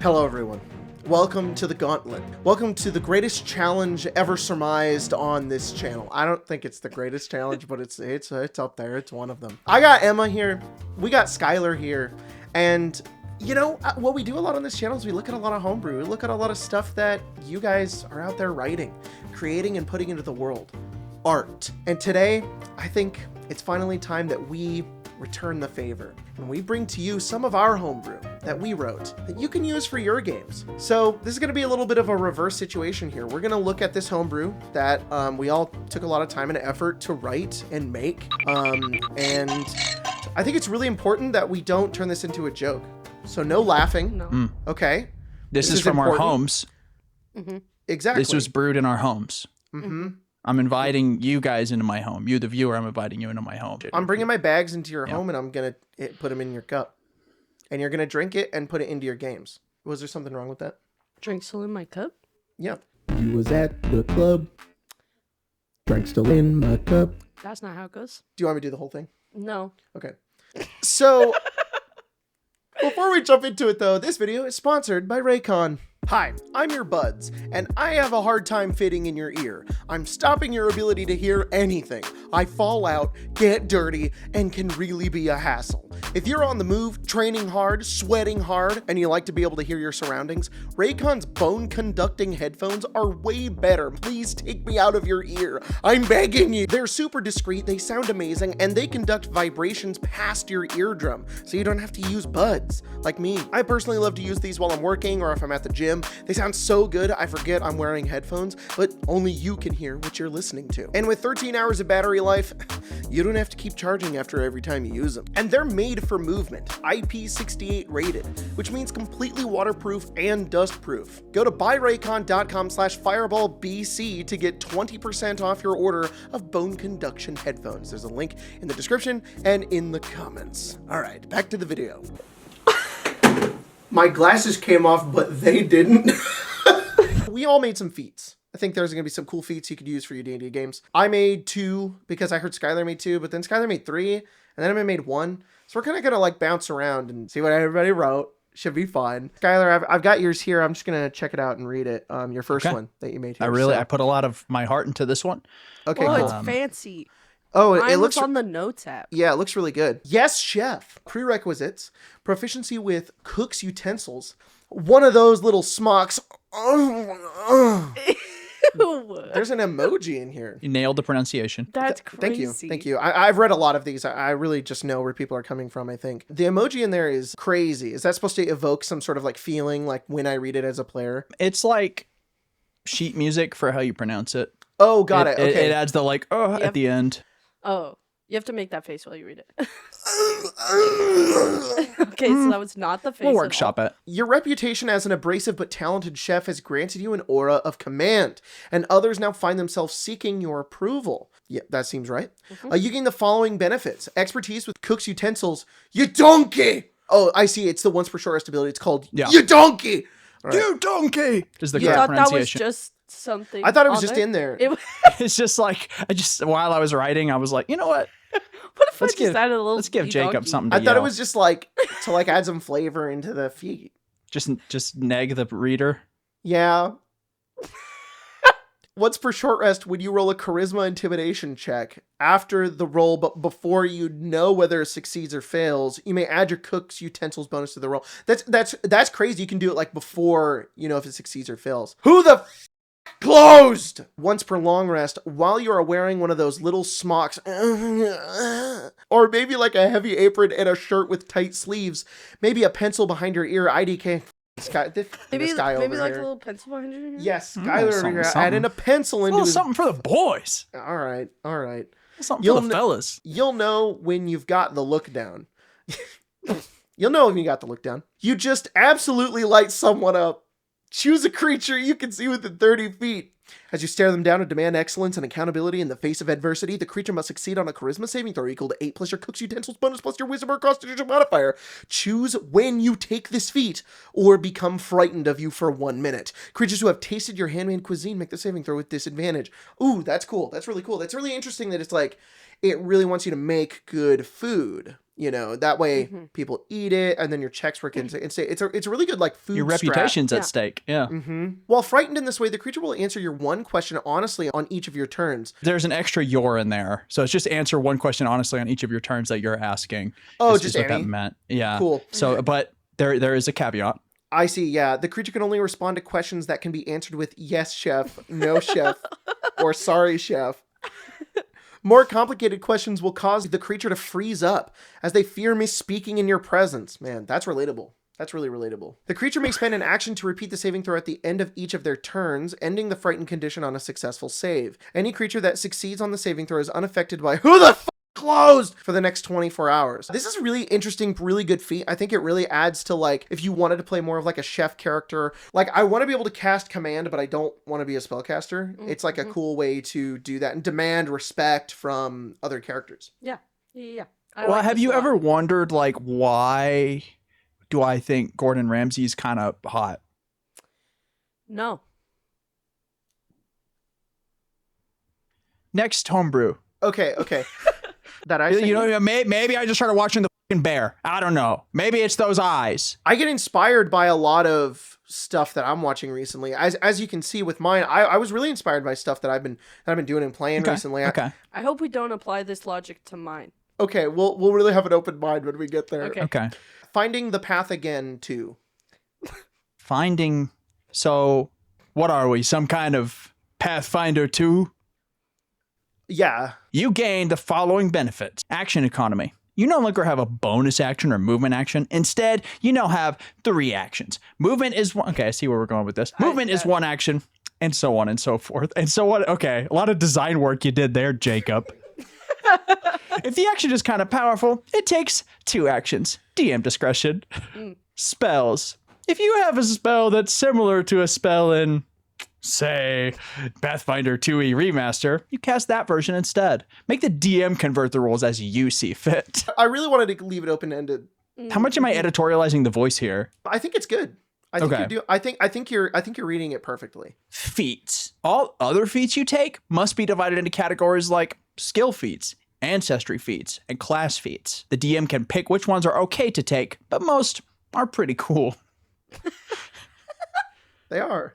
Hello everyone. Welcome to the Gauntlet. Welcome to the greatest challenge ever surmised on this channel. I don't think it's the greatest challenge, but it's up there. It's one of them. I got Emma here. We got Skylar here. And you know, what we do a lot on this channel is we look at a lot of homebrew. We look at a lot of stuff that you guys are out there writing, creating, and putting into the world. Art. And today, I think it's finally time that we return the favor and we bring to you some of our homebrew that we wrote that you can use for your games. So this is going to be a little bit of a reverse situation here. We're going to look at this homebrew that we all took a lot of time and effort to write and make. And I think it's really important that we don't turn this into a joke. So no laughing. No. Okay. This is from important. Our homes. Mm-hmm. Exactly. This was brewed in our homes. Mm-hmm. I'm inviting you guys into my home. You, the viewer, I'm inviting you into my home. I'm bringing my bags into your home and I'm going to put them in your cup. And you're going to drink it and put it into your games. Was there something wrong with that? Drink still in my cup? Yeah. You was at the club. Drink still in my cup. That's not how it goes. Do you want me to do the whole thing? No. Okay. So, before we jump into it though, this video is sponsored by Raycon. Hi, I'm your buds, and I have a hard time fitting in your ear. I'm stopping your ability to hear anything. I fall out, get dirty, and can really be a hassle. If you're on the move, training hard, sweating hard, and you like to be able to hear your surroundings, Raycon's bone-conducting headphones are way better. Please take me out of your ear. I'm begging you. They're super discreet, they sound amazing, and they conduct vibrations past your eardrum, so you don't have to use buds, like me. I personally love to use these while I'm working or if I'm at the gym. They sound so good, I forget I'm wearing headphones, but only you can hear what you're listening to. And with 13 hours of battery life, you don't have to keep charging after every time you use them. And they're made for movement, IP68 rated, which means completely waterproof and dustproof. Go to buyraycon.com/fireballbc to get 20% off your order of bone conduction headphones. There's a link in the description and in the comments. All right, back to the video. My glasses came off, but they didn't. We all made some feats. I think there's going to be some cool feats you could use for your D&D games. I made 2 because I heard Skylar made 2, but then Skylar made 3, and then I made 1. So we're kind of going to like bounce around and see what everybody wrote. Should be fun. Skylar, I've got yours here. I'm just going to check it out and read it. Your first one that you made here. I put a lot of my heart into this one. Okay, cool. cool. It's fancy. Oh, it looks on the notes app. Yeah, it looks really good. Yes, chef. Prerequisites: proficiency with cook's utensils. One of those little smocks. There's an emoji in here. You nailed the pronunciation. That's crazy. Thank you. I've read a lot of these. I really just know where people are coming from, I think. The emoji in there is crazy. Is that supposed to evoke some sort of like feeling like when I read it as a player? It's like sheet music for how you pronounce it. Oh, got it. Okay. It adds the like, at the end. Oh, you have to make that face while you read it. Okay, so that was not the face. We'll workshop it. Your reputation as an abrasive but talented chef has granted you an aura of command, and others now find themselves seeking your approval. Yeah, that seems right. Mm-hmm. You gain the following benefits: expertise with cook's utensils. You donkey! Oh, I see. It's the once per short rest ability. It's called you donkey! Right. You donkey! Is the correct correct pronunciation. That was just something. I thought it was just in there. It's just like, while I was writing, I was like, you know what? What if let's give Jacob something to I thought it was just like to like add some flavor into the feed. Just neg the reader. Yeah. Once per short rest, when you roll a charisma intimidation check after the roll, but before you know whether it succeeds or fails, you may add your cook's utensils bonus to the roll. That's crazy. You can do it like before you know if it succeeds or fails. Who the closed? Once per long rest, while you are wearing one of those little smocks, or maybe like a heavy apron and a shirt with tight sleeves, maybe a pencil behind your ear, IDK. Maybe like a little pencil behind your ear. Yes, Skylar over here adding a pencil into something for the boys. All right. Something for the fellas. You'll know when you've got the look down. You'll know when you got the look down. You just absolutely light someone up. Choose a creature you can see within 30 feet. As you stare them down and demand excellence and accountability in the face of adversity, the creature must succeed on a charisma saving throw equal to 8 plus your cook's utensils bonus plus your wisdom or constitution modifier. Choose when you take this feat or become frightened of you for 1 minute. Creatures who have tasted your handmade cuisine make the saving throw with disadvantage. Ooh, that's cool. That's really cool. That's really interesting that it's like, it really wants you to make good food. You know, that way people eat it, and then your checks work in. It's a really good like food. Your reputation's at stake. Yeah. While frightened in this way, the creature will answer your one question honestly on each of your turns. There's an extra "your" in there, so it's just answer one question honestly on each of your turns that you're asking. Oh, is just what any? that meant. Yeah. Cool. So, but there is a caveat. I see. Yeah, the creature can only respond to questions that can be answered with "yes, chef," "no, chef," or "sorry, chef." More complicated questions will cause the creature to freeze up as they fear misspeaking in your presence. Man, that's relatable. That's really relatable. The creature may spend an action to repeat the saving throw at the end of each of their turns, ending the frightened condition on a successful save. Any creature that succeeds on the saving throw is unaffected by who the f closed for the next 24 hours. This is really interesting, really good feat. I think it really adds to like, if you wanted to play more of like a chef character, like I want to be able to cast command, but I don't want to be a spellcaster. It's like a cool way to do that and demand respect from other characters. Yeah. Well, have you ever wondered like why do I think Gordon Ramsay's kind of hot? No. Next homebrew. Okay. That I think, You know, maybe I just started watching the fucking bear. I don't know. Maybe it's those eyes. I get inspired by a lot of stuff that I'm watching recently. As you can see with mine, I was really inspired by stuff that I've been doing and playing recently. Okay. I hope we don't apply this logic to mine. Okay, we'll really have an open mind when we get there. Okay. Finding the path again too. Finding. So, what are we? Some kind of Pathfinder 2? Yeah. You gain the following benefits. Action economy. You no longer have a bonus action or movement action. Instead, you now have 3 actions. Movement is one. Okay, I see where we're going with this. Movement is 1 action, and so on and so forth. And so what? Okay, a lot of design work you did there, Jacob. If the action is kind of powerful, it takes 2 actions. DM discretion. Spells. If you have a spell that's similar to a spell in, say, Pathfinder 2e Remaster, you cast that version instead. Make the DM convert the rules as you see fit. I really wanted to leave it open-ended. How much am I editorializing the voice here? I think it's good. I think you're reading it perfectly. Feats. All other feats you take must be divided into categories like skill feats, ancestry feats, and class feats. The DM can pick which ones are okay to take, but most are pretty cool. They are.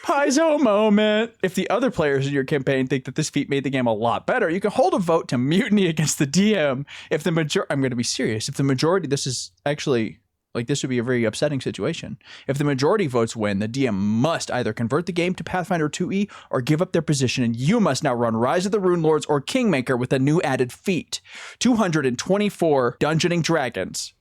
Paizo moment. If the other players in your campaign think that this feat made the game a lot better, you can hold a vote to mutiny against the DM. If the I'm going to be serious. If the majority, this is actually, like, this would be a very upsetting situation. If the majority votes win, the DM must either convert the game to Pathfinder 2e or give up their position, and you must now run Rise of the Rune Lords or Kingmaker with a new added feat. 224 Dungeoning Dragons.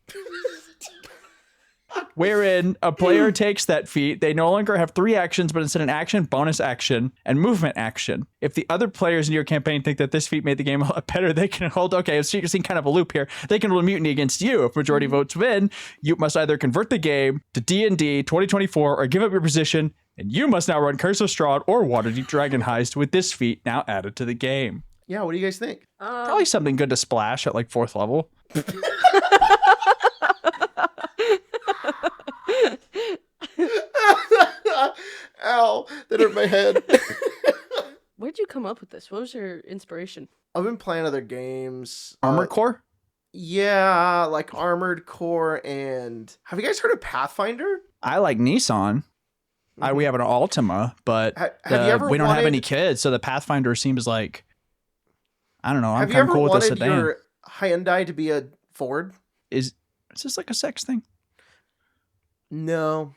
Wherein a player takes that feat, they no longer have 3 actions, but instead an action, bonus action, and movement action. If the other players in your campaign think that this feat made the game a lot better, they can hold, okay, so you're seeing kind of a loop here. They can roll mutiny against you. If majority votes win, you must either convert the game to D&D 2024 or give up your position, and you must now run Curse of Strahd or Waterdeep Dragon Heist with this feat now added to the game. Yeah, what do you guys think? Probably something good to splash at like 4th level. Ow, that hurt my head. Where'd you come up with this? What was your inspiration? I've been playing other games. Armored Core? Yeah, like Armored Core, and have you guys heard of Pathfinder? I like Nissan. We have an Altima, but we don't have any kids, so the Pathfinder seems like, I don't know, I'm kind of cool with the sedan. Have you ever wanted your Hyundai to be a Ford? Is this like a sex thing? No.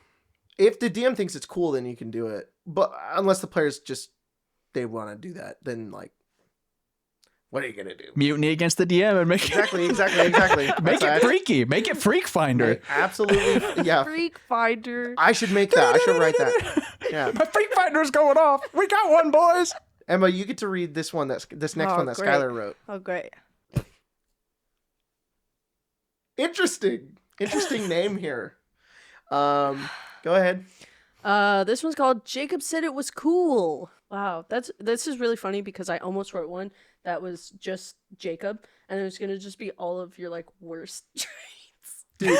If the DM thinks it's cool, then you can do it. But unless the players they want to do that, then like, what are you gonna do? Mutiny against the DM and make exactly. Make it freaky. Make it Freak Finder. Absolutely, yeah. Freak Finder. I should make that. I should write that. Yeah. My Freak Finder's going off. We got one, boys. Emma, you get to read this one. This next one that great. Skylar wrote. Oh, great. Interesting name here. Go ahead. This one's called Jacob Said It Was Cool. Wow, this is really funny because I almost wrote one that was just Jacob, and it was gonna just be all of your like worst traits. Dude,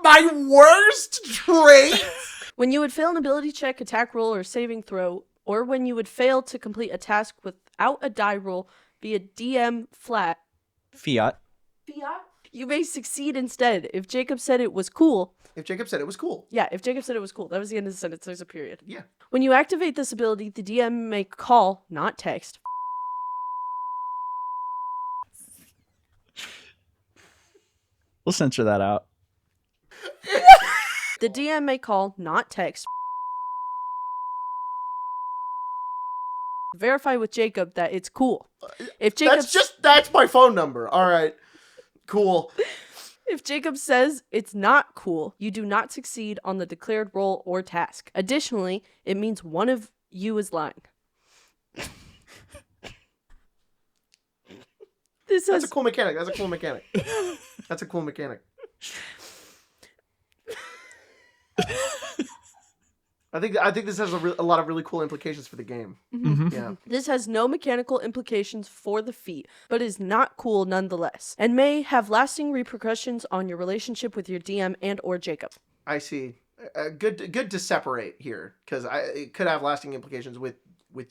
my worst trait? When you would fail an ability check, attack roll, or saving throw, or when you would fail to complete a task without a die roll via DM flat, Fiat. you may succeed instead. If Jacob said it was cool. If Jacob said it was cool. Yeah, if Jacob said it was cool. That was the end of the sentence. There's a period. Yeah. When you activate this ability, the DM may call, not text. We'll censor that out. The DM may call, not text. Verify with Jacob that it's cool. If Jacob That's my phone number. All right. Cool. If Jacob says it's not cool, you do not succeed on the declared role or task. Additionally, it means one of you is lying. That's a cool mechanic. That's a cool mechanic. I think this has a lot of really cool implications for the game. Mm-hmm. Yeah. This has no mechanical implications for the feat, but is not cool nonetheless, and may have lasting repercussions on your relationship with your DM and or Jacob. I see. Good to separate here, because it could have lasting implications with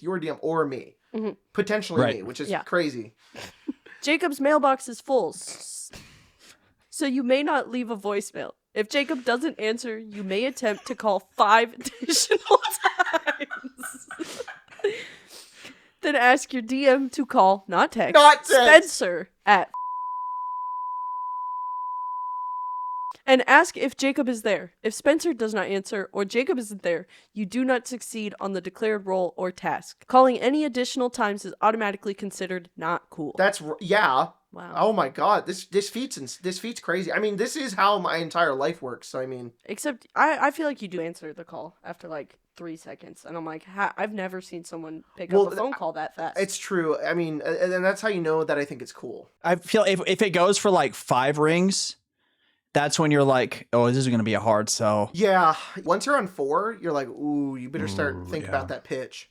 your DM or me. Mm-hmm. Potentially Right. me, which is Yeah. crazy. Jacob's mailbox is full, so you may not leave a voicemail. If Jacob doesn't answer, you may attempt to call 5 additional times. Then ask your DM to call, not text, Spencer at and ask if Jacob is there. If Spencer does not answer or Jacob isn't there, you do not succeed on the declared role or task. Calling any additional times is automatically considered not cool. Yeah. Wow. Oh my god, this feat's crazy. I mean, this is how my entire life works. So I mean, Except I feel like you do answer the call after like 3 seconds, and I'm like, I've never seen someone pick up a phone call that fast. it's true. I mean, and that's how you know that I think it's cool. I feel if it goes for like 5 rings, that's when you're like, oh, this is going to be a hard sell. Yeah. Once you're on 4, you're like, ooh, you better start thinking about that pitch.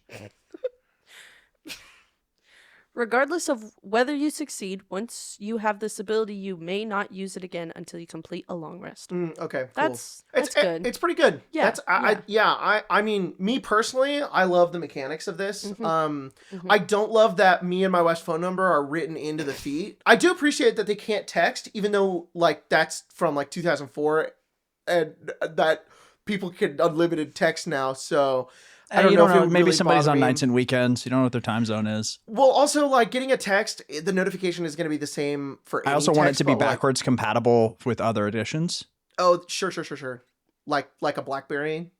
Regardless of whether you succeed, once you have this ability, you may not use it again until you complete a long rest. Okay, cool. That's it's good. It's pretty good. Yeah, I mean, me personally, I love the mechanics of this. I don't love that me and my wife's phone number are written into the feat. I do appreciate that they can't text, even though like that's from like 2004, and that people can unlimited text now. So I don't know if it would maybe really somebody's bother on me. nights and weekends. You don't know what their time zone is. Well, also like getting a text, the notification is going to be the same for. I any also want it text, to be but, like, backwards compatible with other editions. Oh, sure. Like a BlackBerry.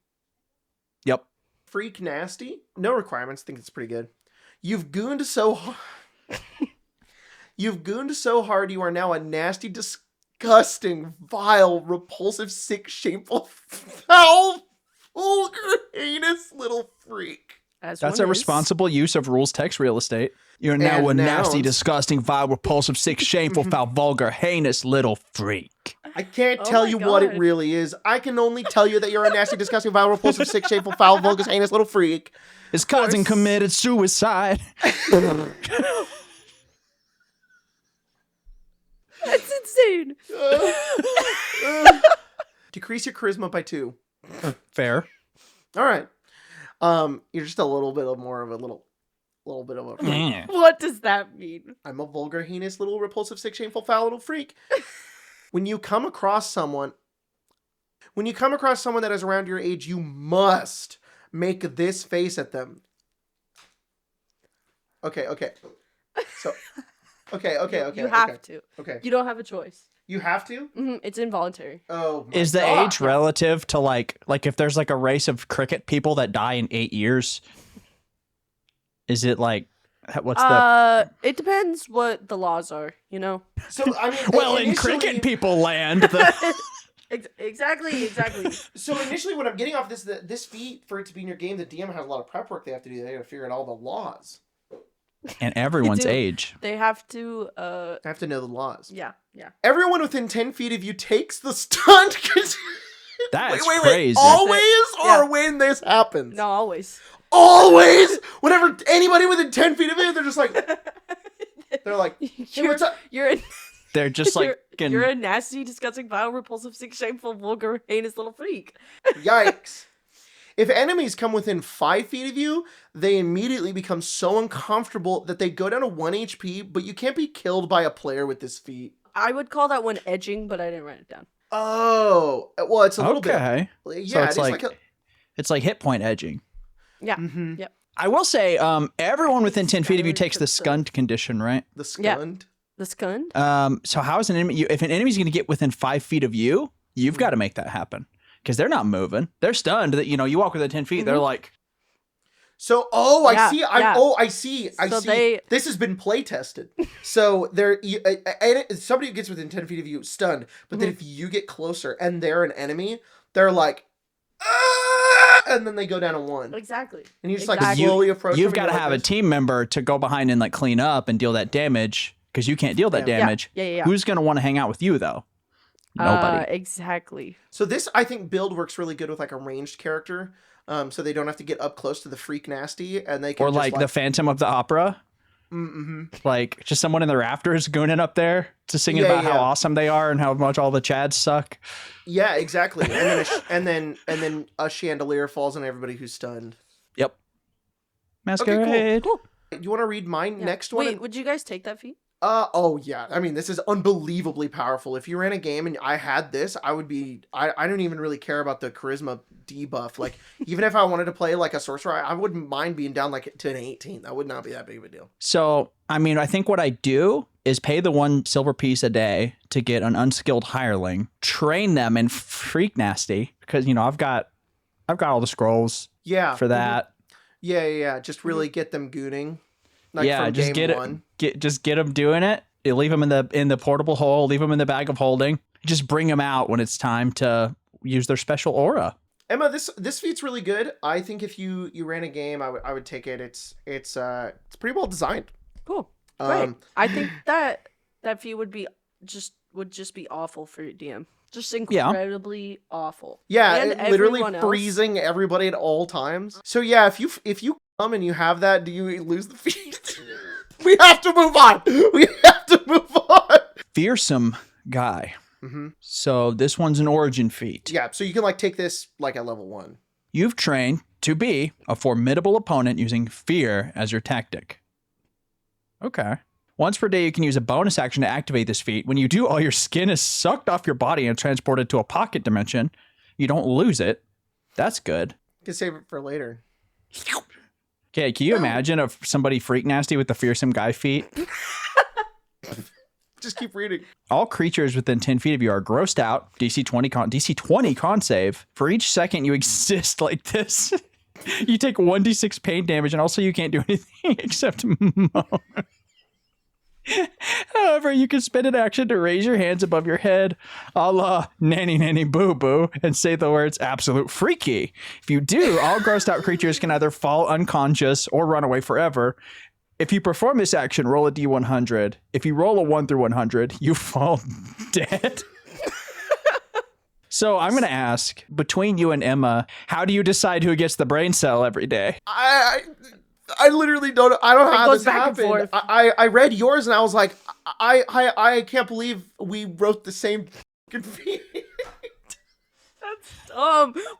Yep. Freak nasty. No requirements. Think it's pretty good. You've gooned so hard. You've gooned so hard. You are now a nasty, disgusting, vile, repulsive, sick, shameful, foul, vulgar, heinous little freak. As That's one a is. responsible use of rules text real estate. You're now And a nasty, nouns. disgusting, vile, repulsive, sick, shameful, foul, vulgar, heinous little freak. I can't Oh tell my you what it God. really is. I can only tell you that you're a nasty, disgusting, vile, repulsive, sick, shameful, foul, vulgar, heinous little freak. His cousin committed suicide. That's insane. Decrease your charisma by 2. Fair. All right. You're just a little bit more of a little bit of a freak. Yeah. What does that mean? I'm a vulgar, heinous, little, repulsive, sick, shameful, foul little freak. When you come across someone that is around your age, you must make this face at them. Okay. So, okay. You have to. Okay. You don't have a choice. You have to? It's involuntary. Oh, my Is the God. age relative to like if there's like a race of cricket people that die in 8 years? Is it like what's the It depends what the laws are, you know? So, I mean, well in initially- cricket people land? The... Exactly. So initially, when I'm getting off this feat for it to be in your game, the DM has a lot of prep work they have to do. They got to figure out all the laws. and everyone's do. age. They have to, I have to know the laws. yeah. Everyone within 10 feet of you takes the stunt. That's wait. crazy. Always Yeah. or when this happens? No, always. Always. Whenever anybody within 10 feet of it, they're just like, they're like, hey, what's up? You're a, They're just like, you're a nasty, disgusting, vile, repulsive, sick, shameful, vulgar, heinous little freak. Yikes. If enemies come within 5 feet of you, they immediately become so uncomfortable that they go down to 1 HP, but you can't be killed by a player with this feat. I would call that one edging, but I didn't write it down. Oh, well, it's a little bit. okay. Yeah, So it it's is like, a, it's like hit point edging. Yeah. Mhm. Yep. I will say, everyone within 10 feet of you takes the Scund. scund condition, right? the Yeah. scund. The scund? So how is an enemy? If an enemy's going to get within 5 feet of you, you've got to make that happen because they're not moving. They're stunned. That you walk within 10 feet. They're like, So, Yeah, I see. yeah. I see. I So see. This has been play tested. So somebody who gets within 10 feet of you stunned, but then if you get closer and they're an enemy, they're like, "Ah!" And then they go down to 1, Exactly. and you just Exactly. like slowly approach. you've them, got to and you're have a like this. team member to go behind and like clean up and deal that damage because you can't deal that Yeah. damage. Yeah. Who's going to want to hang out with you though? Nobody. Exactly. So this, I think, build works really good with like a ranged character. So they don't have to get up close to the freak nasty, and they can Or just, like the Phantom of the Opera. Mm-hmm. Like just someone in the rafters gooning up there to singing Yeah, about yeah. how awesome they are and how much all the Chads suck. Yeah, exactly. And then a chandelier falls on everybody who's stunned. Yep. Masquerade. Cool. You want to read my Yeah. next one? Wait, would you guys take that feat? Oh yeah. I mean, this is unbelievably powerful. If you ran a game and I had this, I would be. I don't even really care about the charisma debuff. Like, even if I wanted to play like a sorcerer, I wouldn't mind being down like to an 18. That would not be that big of a deal. So, I mean, I think what I do is pay the 1 silver piece a day to get an unskilled hireling, train them in freak nasty because I've got all the scrolls Yeah. for that. Yeah. Just really get them gooning. Like Yeah, from just game get one. it. Just get them doing it. You leave them in the portable hole. Leave them in the bag of holding. Just bring them out when it's time to use their special aura. Emma, this feat's really good. I think if you ran a game, I would take it. It's pretty well designed. Cool. Great. Um, I think that feat would just be awful for your DM. Just incredibly awful. Yeah, And literally everyone else. freezing everybody at all times. So yeah, if you come and you have that, do you lose the feat? We have to move on. We have to move on. Fearsome guy. Mm-hmm. So this one's an origin feat. Yeah, so you can like take this like at level 1. You've trained to be a formidable opponent using fear as your tactic. Okay. Once per day, you can use a bonus action to activate this feat. When you do, all your skin is sucked off your body and transported to a pocket dimension. You don't lose it. That's good. You can save it for later. Okay, can you imagine somebody freak nasty with the fearsome guy feat? Just keep reading. All creatures within 10 feet of you are grossed out. DC 20 con save. For each second you exist like this, you take 1d6 pain damage, and also you can't do anything except moan. However, you can spend an action to raise your hands above your head, a la nanny nanny boo boo, and say the words absolute freaky. If you do, all grossed out creatures can either fall unconscious or run away forever. If you perform this action, roll a d100. If you roll a 1 through 100, you fall dead. So I'm going to ask, between you and Emma, how do you decide who gets the brain cell every day? I literally don't. I don't know how goes this back and happened. forth. I read yours and I was like, I can't believe we wrote the same fucking feat.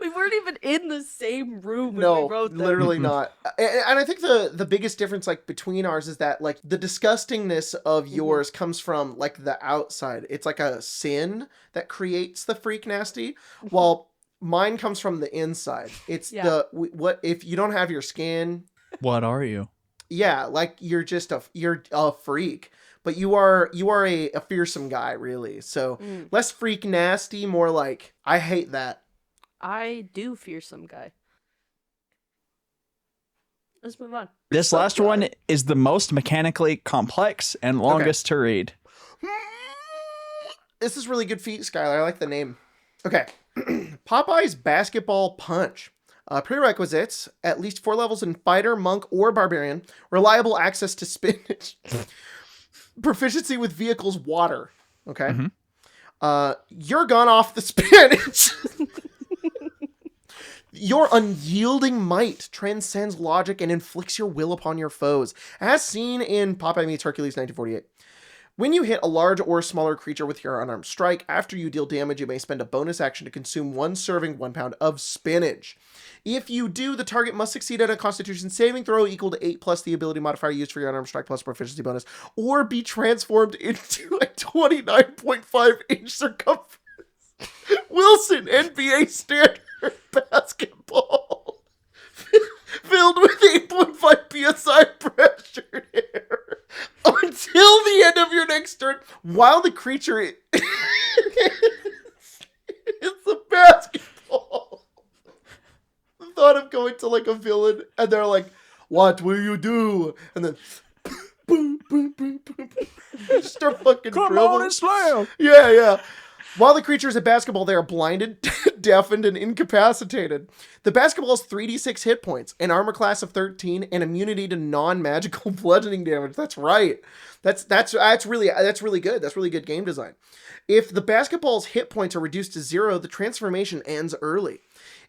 We weren't even in the same room when No, we wrote them. literally not. And I think the biggest difference like between ours is that like the disgustingness of yours comes from like the outside. It's like a sin that creates the freak nasty, while mine comes from the inside. It's what if you don't have your skin. What are you? Yeah, like you're a freak, but you are a fearsome guy, really. So less freak nasty, more like I hate that. I do fearsome guy. Let's move on. This last one is the most mechanically complex and longest to read. This is really good feat, Skylar. I like the name. Okay, Popeye's basketball punch. Prerequisites, at least 4 levels in fighter, monk, or barbarian. Reliable access to spinach. Proficiency with vehicles, water. Okay. You're gone off the spinach. Your unyielding might transcends logic and inflicts your will upon your foes, as seen in Popeye meets Hercules 1948. When you hit a large or smaller creature with your unarmed strike, after you deal damage, you may spend a bonus action to consume 1 serving 1 pound of spinach. If you do, the target must succeed at a Constitution saving throw equal to 8 plus the ability modifier used for your unarmed strike plus proficiency bonus, or be transformed into a 29.5-inch circumference Wilson NBA standard basketball filled with 8.5 psi pressured air until the end of your next turn while the creature is a basketball. The thought of going to like a villain and they're like, what will you do? And then boom, boom, boom, boom, boom. Start fucking Come dribbling. on and slam. Yeah. While the creature is a basketball, they are blinded, deafened, and incapacitated. The basketball has 3d6 hit points, an armor class of 13, and immunity to non-magical bludgeoning damage. That's right. That's really good. That's really good game design. If the basketball's hit points are reduced to 0, the transformation ends early.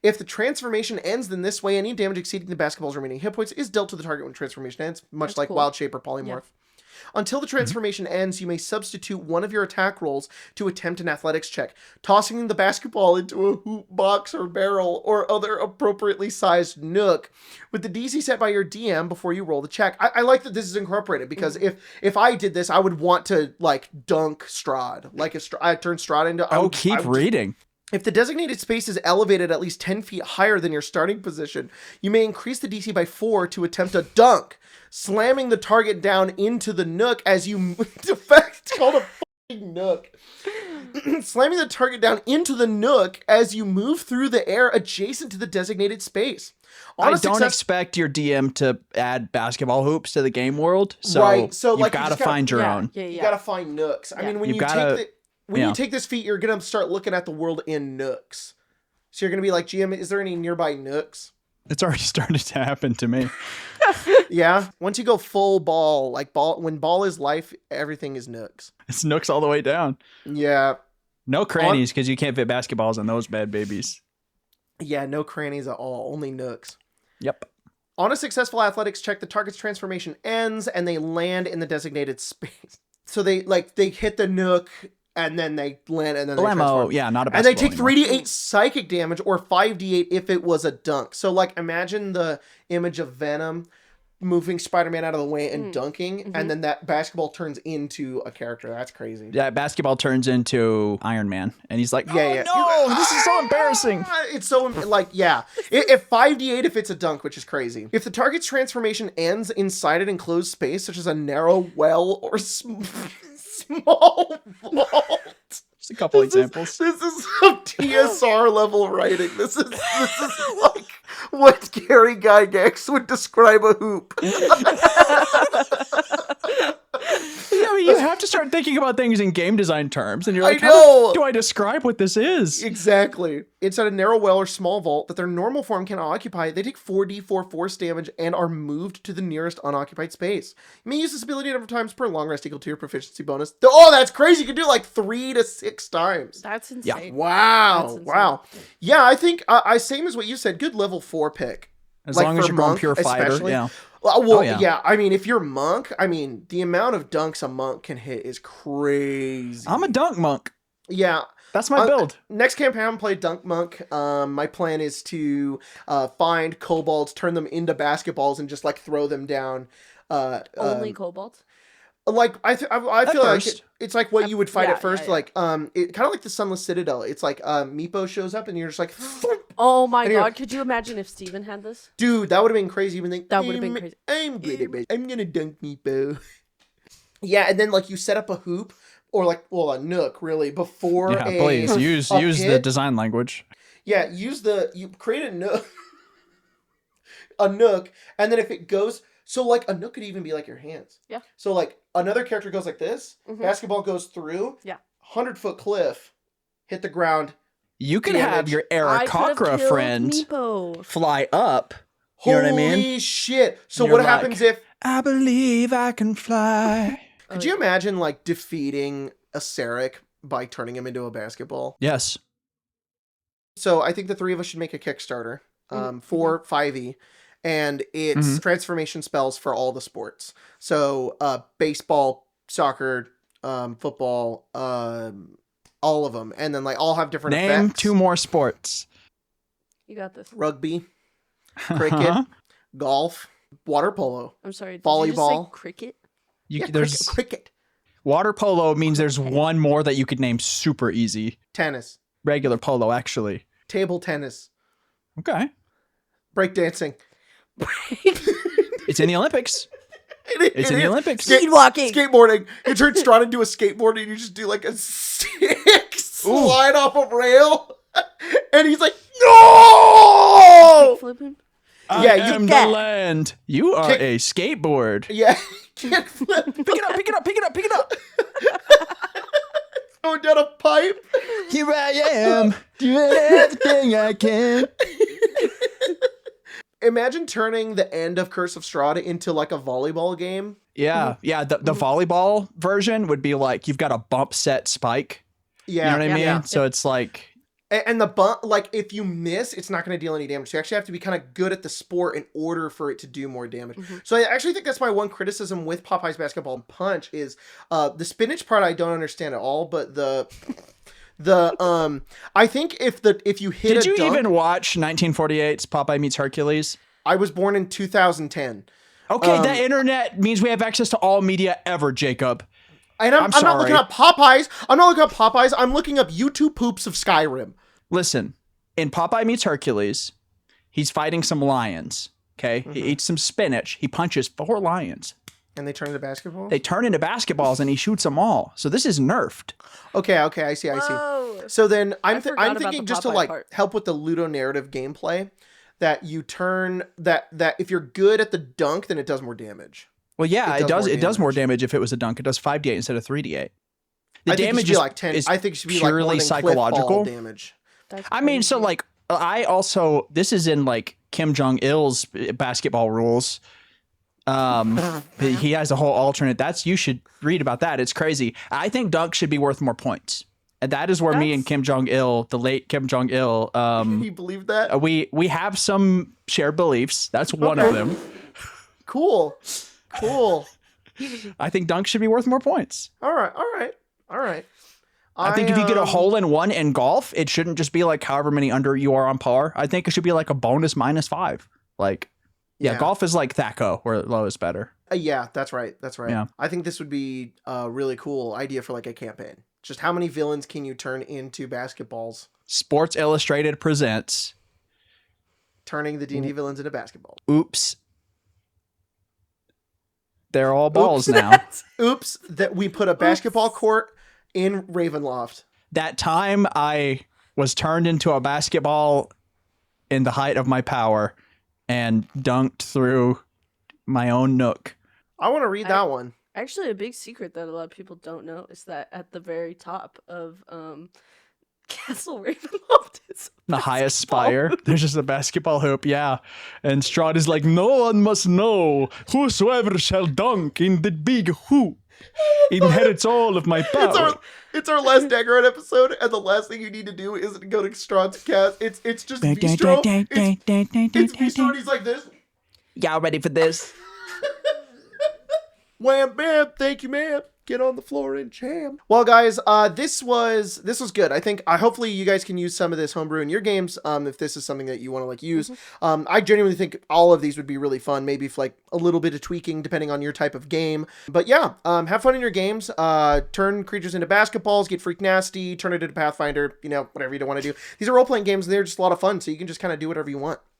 If the transformation ends, then this way, any damage exceeding the basketball's remaining hit points is dealt to the target when transformation ends, much That's like cool. Wild Shape or Polymorph. Yeah. Until the transformation ends, you may substitute one of your attack rolls to attempt an athletics check, tossing the basketball into a hoop, box, or barrel, or other appropriately sized nook, with the DC set by your DM before you roll the check. I like that this is incorporated, because if I did this, I would want to, like, dunk Strahd. Like, I'd turn Strahd into... Keep reading. If the designated space is elevated at least 10 feet higher than your starting position, you may increase the DC by 4 to attempt a dunk, slamming the target down into the nook as you... In fact, it's called a fucking nook. Slamming the target down into the nook as you move through the air adjacent to the designated space. I don't expect your DM to add basketball hoops to the game world, so, right. So you've like, got to find your own. Yeah. You gotta find nooks. I mean, when Yeah. you take this feat, you're gonna start looking at the world in nooks. So you're gonna be like, GM, is there any nearby nooks? It's already started to happen to me. Yeah. Once you go full ball, when ball is life, everything is nooks. It's nooks all the way down. Yeah. No crannies, because you can't fit basketballs on those bad babies. Yeah, no crannies at all, only nooks. Yep. On a successful athletics check, the target's transformation ends and they land in the designated space. So they hit the nook and then they land and then they transform. Yeah, not a And they basketball take anymore. 3d8 psychic damage or 5d8 if it was a dunk. So like imagine the image of Venom moving Spider-Man out of the way and dunking, and then that basketball turns into a character. That's crazy. Yeah, basketball turns into Iron Man, and he's like, Yeah. no, this is so embarrassing. It's so, like, yeah. If 5d8 if it's a dunk, which is crazy. If the target's transformation ends inside an enclosed space, such as a narrow well or small vault. Just a couple examples. This is some TSR level writing. This is like what Gary Gygax would describe a hoop. Yeah, you have to start thinking about things in game design terms, and you're like, I know. how do I describe what this is? Exactly. Inside a narrow well or small vault that their normal form can occupy, they take 4d4 force damage and are moved to the nearest unoccupied space. You may use this ability a number of times per long rest equal to your proficiency bonus. Oh, that's crazy. You can do it like 3 to 6 times. That's insane. Wow. That's insane. Wow. Yeah, I think, same as what you said, good level 4 pick. As like long as for you're going monk, pure fighter, especially. yeah. Well, yeah. yeah. I mean, if you're monk, I mean, the amount of dunks a monk can hit is crazy. I'm a dunk monk. Yeah. That's my build. Next campaign, I'm playing Dunk Monk. My plan is to find kobolds, turn them into basketballs, and just like throw them down. Only cobalt. Like I feel like first. it's like what you would fight yeah, at first. yeah. Like it kind of like the Sunless Citadel. It's like Meepo shows up and you're just like, Oh my And you're- god, could you imagine if Steven had this? dude, that would have been crazy. Even think That would have been crazy. I'm good at it. I'm gonna dunk Meepo. Yeah, and then like you set up a hoop or like a nook really before Yeah, a please use a the pit. design language. Yeah, you create a nook, and then if it goes, so like a nook could even be like your hands. Yeah. So like another character goes like this, Mhm. basketball goes through. Yeah. 100-foot cliff, hit the ground. You could Damage. have your I could've Aarakocra killed friend Meepo. fly up. You know what I mean? Holy shit! So You're what like, happens if? I believe I can fly. Could you imagine like defeating a Sarek by turning him into a basketball? Yes. So I think the three of us should make a Kickstarter. for 5e, and it's transformation spells for all the sports. So baseball, soccer, football, all of them, and then like all have different Name effects. 2 more sports. You got this. Rugby, cricket, golf, water polo. I'm sorry. Did Volleyball. You just say cricket? There's cricket, water polo means there's one more that you could name super easy. tennis, Regular polo, actually. table tennis, Okay. breakdancing. It's in the Olympics. It's in the Olympics. Speed walking. Skateboarding. You turn Strahd into a skateboard and you just do like a sick slide off a rail. And he's like, no! Flipping. Yeah, I you am the that. land. You are Kick- a skateboard. Yeah. Can't flip. Pick it up, pick it up, pick it up, pick it up. Going down a pipe. Here I am, doing everything I can. Imagine turning the end of Curse of Strahd into like a volleyball game. Yeah, yeah. The volleyball version would be like you've got a bump set spike. Yeah. You know what I mean? yeah. So it's like And the bump, like if you miss, it's not going to deal any damage. So you actually have to be kind of good at the sport in order for it to do more damage. So I actually think that's my one criticism with Popeye's Basketball Punch is the spinach part I don't understand at all, but the I think if you hit did a you dunk, even watch 1948's Popeye Meets Hercules? I was born in 2010. Okay, the internet means we have access to all media ever, Jacob. And I'm not looking sorry. up Popeyes. I'm not looking up Popeyes. I'm looking up YouTube poops of Skyrim. Listen, in Popeye Meets Hercules, he's fighting some lions. Okay, he eats some spinach. He punches 4 lions. And they turn into basketball? They turn into basketballs, and he shoots them all. So this is nerfed. Okay, I see. Whoa. So then I'm forgot about thinking the just to Popeye like part. help with the ludonarrative gameplay that you turn that if you're good at the dunk, then it does more damage. Well, yeah, It does more it does more damage if it was a dunk. It does 5d8 instead of 3d8. The I think it damage should be like 10. is I think it should be like purely more than psychological. cliff ball damage. That's I mean, so crazy. like I also this is in like Kim Jong Il's basketball rules. He has a whole alternate. You should read about that. It's crazy. I think dunk should be worth more points, and that is where me and Kim Jong Il, the late Kim Jong Il, You believe that? we have some shared beliefs. That's one of Okay. them. Cool. I think dunk should be worth more points. All right. I think if you get a hole in one in golf, it shouldn't just be like however many under you are on par. I think it should be like a bonus -5. Like, yeah, Yeah. golf is like Thaco, where low is better. Yeah, that's right. Yeah. I think this would be a really cool idea for like a campaign. Just how many villains can you turn into basketballs? Sports Illustrated presents Turning the D&D villains into basketballs. Oops. They're all balls now. Oops, that we put a basketball court in Ravenloft. That time I was turned into a basketball in the height of my power and dunked through my own nook. I want to read that one. Actually, a big secret that a lot of people don't know is that at the very top of Castle Ravenloft is The highest spire. There's just a basketball hoop, yeah. And Strahd is like, no one must know. Whosoever shall dunk in the big hoop inherits all of my power. It's our last Daggerhead episode, and the last thing you need to do isn't go to Strahd's cast. It's just Bistro. It's Bistro, and he's like this. Y'all ready for this? Wham bam, thank you, ma'am. Get on the floor and jam. Well, guys, this was good. I think hopefully you guys can use some of this homebrew in your games. If this is something that you want to like use, I genuinely think all of these would be really fun. Maybe if like a little bit of tweaking depending on your type of game. But yeah, have fun in your games. Turn creatures into basketballs. Get freak nasty. Turn it into Pathfinder. You know, whatever you don't want to do. These are role playing games, and they're just a lot of fun. So you can just kind of do whatever you want.